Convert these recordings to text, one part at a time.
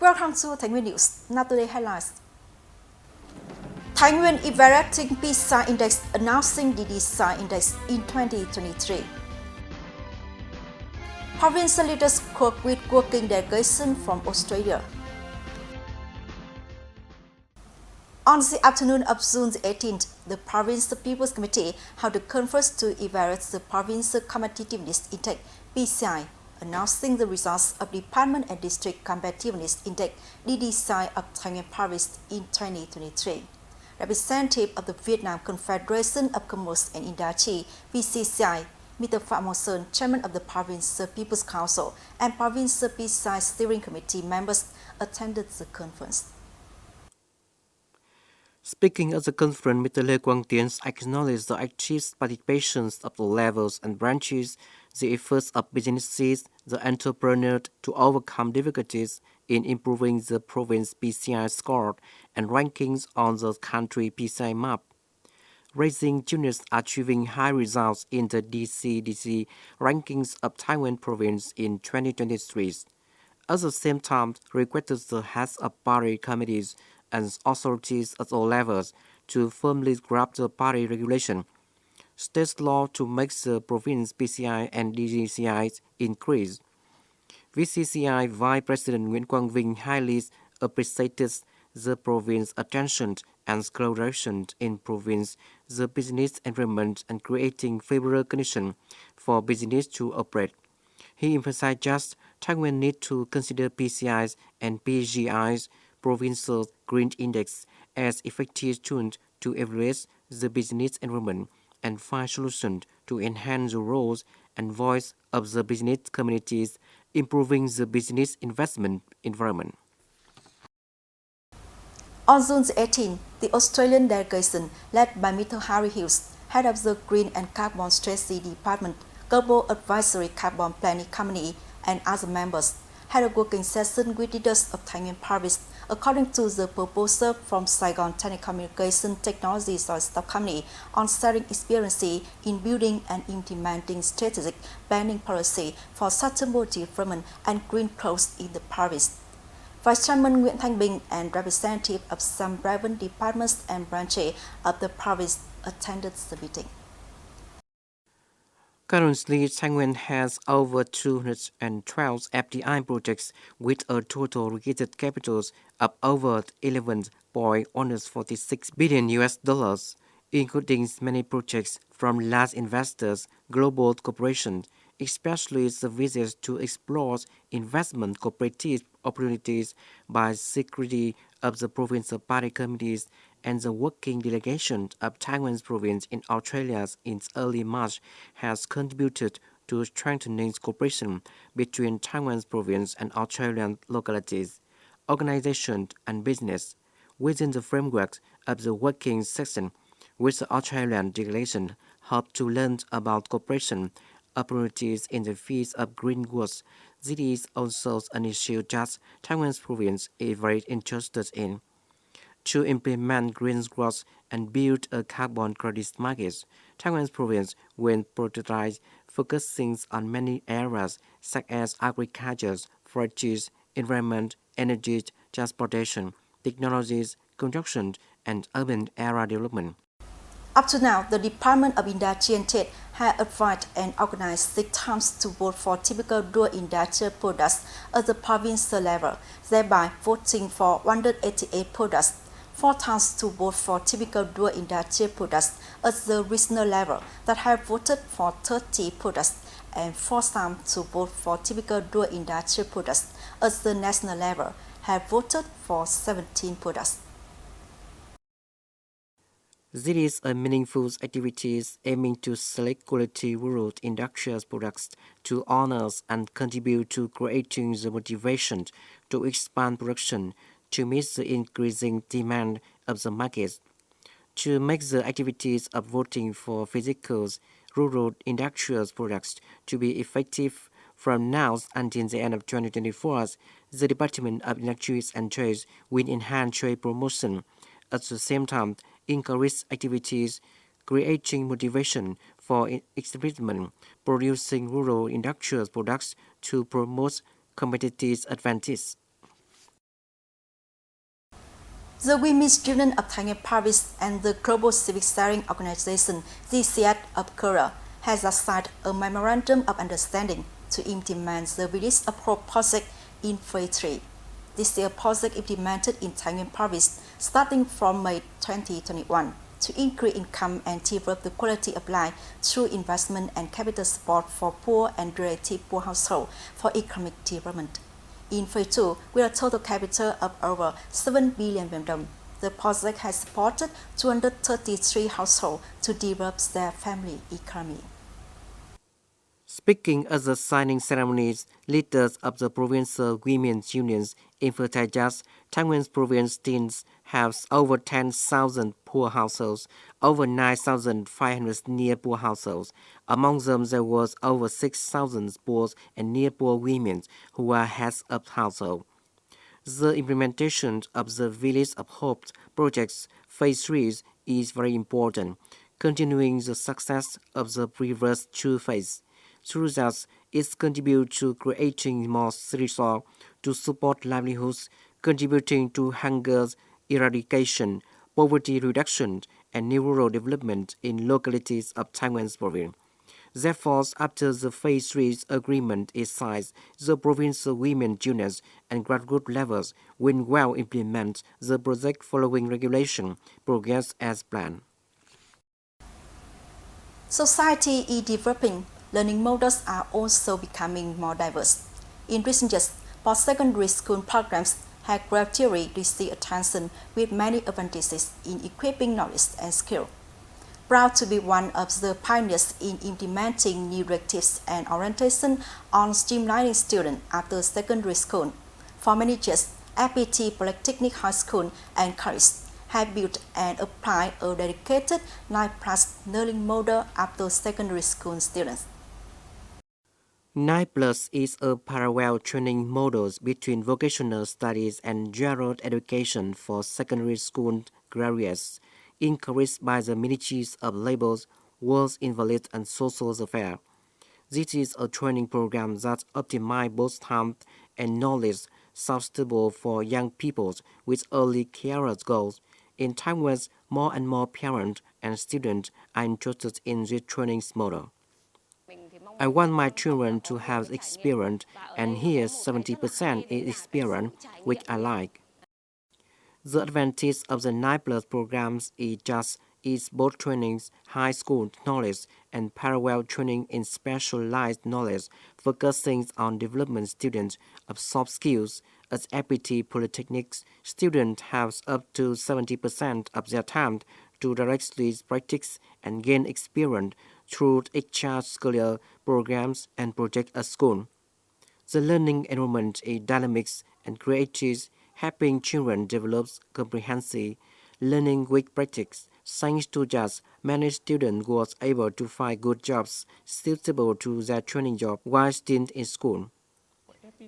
Welcome to Thái Nguyên News. Now today highlights. Thái Nguyên evaluating PISA index, announcing DDSI index in 2023. Provincial leaders cope with working delegation from Australia. On the afternoon of June 18th, the Provincial People's Committee held a conference to evaluate the Provincial Competitiveness Index (PCI), announcing the results of Department and District Competitiveness Index (DDSI) of Thái Nguyên Province in 2023. Representative of the Vietnam Confederation of Commerce and Industry (VCCI), Mr. Phạm Hoàng Sơn, Chairman of the Provincial People's Council, and Provincial PCI Steering Committee members attended the conference. Speaking at the conference, Mr. Lê Quang Tiến acknowledged the active participation of the levels and branches, the efforts of businesses, the entrepreneurs to overcome difficulties in improving the province PCI score and rankings on the country PCI map, raising juniors achieving high results in the DCDC rankings of Taiwan province in 2023. At the same time, requested the heads of party committees and authorities at all levels to firmly grasp the party regulation, state law to make the province PCI and DGCI increase. VCCI Vice President Nguyễn Quang Vinh highly appreciated the province's attention and collaboration in province, the business environment and creating favorable conditions for business to operate. He emphasized just Taiwan need to consider PCIs and PGIs Provincial Green Index as effective tools to evaluate the business environment and find solutions to enhance the roles and voice of the business communities, improving the business investment environment. On June 18, the Australian delegation, led by Mr. Harry Hughes, head of the Green and Carbon Strategy Department, Global Advisory Carbon Planning Company, and other members, had a working session with leaders of Thái Nguyên Province according to the proposal from Saigon Telecommunication Technology Startup Company on sharing experience in building and implementing strategic planning policy for sustainable development and green growth in the province. Vice Chairman Nguyễn Thanh Bình and representatives of some relevant departments and branches of the province attended the meeting. Currently, Thái Nguyên has over 212 FDI projects with a total related capitals of over 11.146 billion US, including many projects from large investors, global corporations, especially the visits to explore investment cooperative opportunities by secretary of the provincial party committees and the working delegation of Taiwan's province in Australia in early March has contributed to strengthening cooperation between Taiwan's province and Australian localities, organizations, and business within the framework of the working session, which the Australian delegation hoped to learn about cooperation opportunities in the field of green goods. This is also an issue that Taiwan's province is very interested in. To implement green growth and build a carbon credit market, Taiwan's province will prioritize focusing on many areas such as agriculture, forests, environment, energy, transportation, technologies, construction, and urban area development. Up to now, the Department of Industry and Trade has advised and organized 6 times to vote for typical dual industrial products at the provincial level, thereby voting for 188 products, 4 times to vote for typical dual industrial products at the regional level that have voted for 30 products, and 4 times to vote for typical dual industrial products at the national level have voted for 17 products. This is a meaningful activity aiming to select quality rural industrial products to honors and contribute to creating the motivation to expand production to meet the increasing demand of the market. To make the activities of voting for physical rural industrial products to be effective from now until the end of 2024, the Department of Industry and Trade will enhance trade promotion. At the same time, encourage activities creating motivation for experiment, producing rural industrial products to promote competitive advantage. The Women Students of Thái Nguyên Paris and the Global Civic Sharing Organization GCS of Korea has signed a memorandum of understanding to implement the release of whole project in phase 3. This year project implemented in Thái Nguyên Paris starting from May 2021 to increase income and develop the quality of life through investment and capital support for poor and relatively poor households for economic development. In phase 2, with a total capital of over 7 billion won, the project has supported 233 households to develop their family economy. Speaking at the signing ceremonies, leaders of the provincial women's unions emphasized that Thái Nguyên province teens have over 10,000 poor households, over 9,500 near-poor households. Among them, there was over 6,000 poor and near-poor women who are heads of household. The implementation of the Village of Hope project's phase 3 is very important, continuing the success of the previous two phases. Through that, it contributes to creating more resources to support livelihoods, contributing to hunger eradication, poverty reduction, and rural development in localities of Thái Nguyên province. Therefore, after the phase 3 agreement is signed, the provincial women unions and grassroots levels will well implement the project following regulation progress as planned. Society is developing. Learning models are also becoming more diverse. In recent years, post-secondary school programs have gradually received attention with many advantages in equipping knowledge and skill. Proud to be one of the pioneers in implementing new directives and orientation on streamlining students after secondary school. For many years, FPT Polytechnic High School and College have built and applied a dedicated 9+ learning model after secondary school students. 9+ is a parallel training model between vocational studies and general education for secondary school graduates, encouraged by the Ministries of Labour, Work, Invalid and Social Affairs. This is a training program that optimizes both time and knowledge, suitable for young people with early career goals. In Thái Nguyên, more and more parents and students are interested in this training model. I want my children to have experience, and here 70% is experience, which I like. The advantage of the 9+ programs is just is both trainings, high school knowledge, and parallel training in specialized knowledge, focusing on development students of soft skills. At FPT Polytechnic, students have up to 70% of their time to directly practice and gain experience through extracurricular programs and projects at school. The learning environment is dynamic and creative, helping children develop comprehensive learning with practice. Thanks to that, many students were able to find good jobs suitable to their training job while still in school.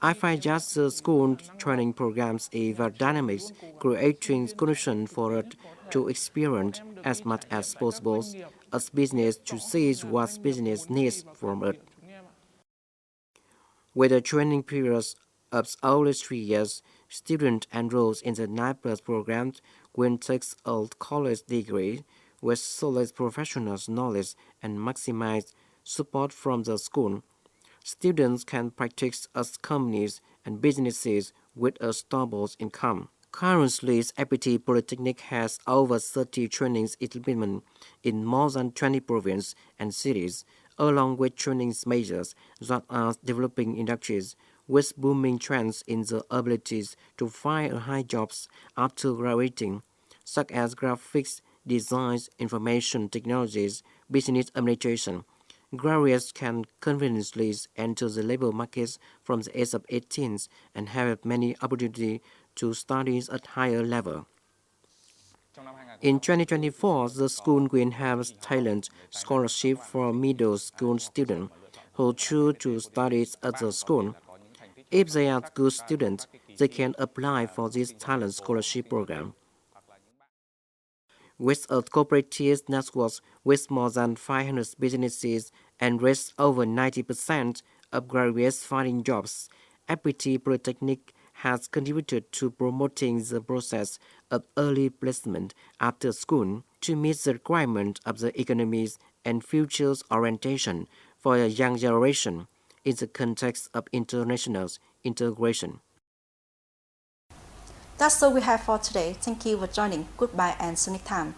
I find that the school training programs are very dynamic, creating conditions for it to experience as much as possible as business to see what business needs from it. With a training period of only 3 years, students enrolled in the 9+ program will take a college degree with solid professional knowledge and maximize support from the school. Students can practice at companies and businesses with a stable income. Currently, FPT Polytechnic has over 30 trainings implemented in more than 20 provinces and cities, along with training majors that are developing industries with booming trends in the abilities to find high jobs after graduating, such as graphics, design, information technologies, business administration. Graduates can conveniently enter the labor markets from the age of 18 and have many opportunities to study at higher level. In 2024, the school will have talent scholarship for middle school students who choose to study at the school. If they are good students, they can apply for this talent scholarship program. With a cooperative network with more than 500 businesses and with over 90% of graduates finding jobs, FPT Polytechnic has contributed to promoting the process of early placement after school to meet the requirement of the economies and futures orientation for a young generation in the context of international integration. That's all we have for today. Thank you for joining. Goodbye and see you next time.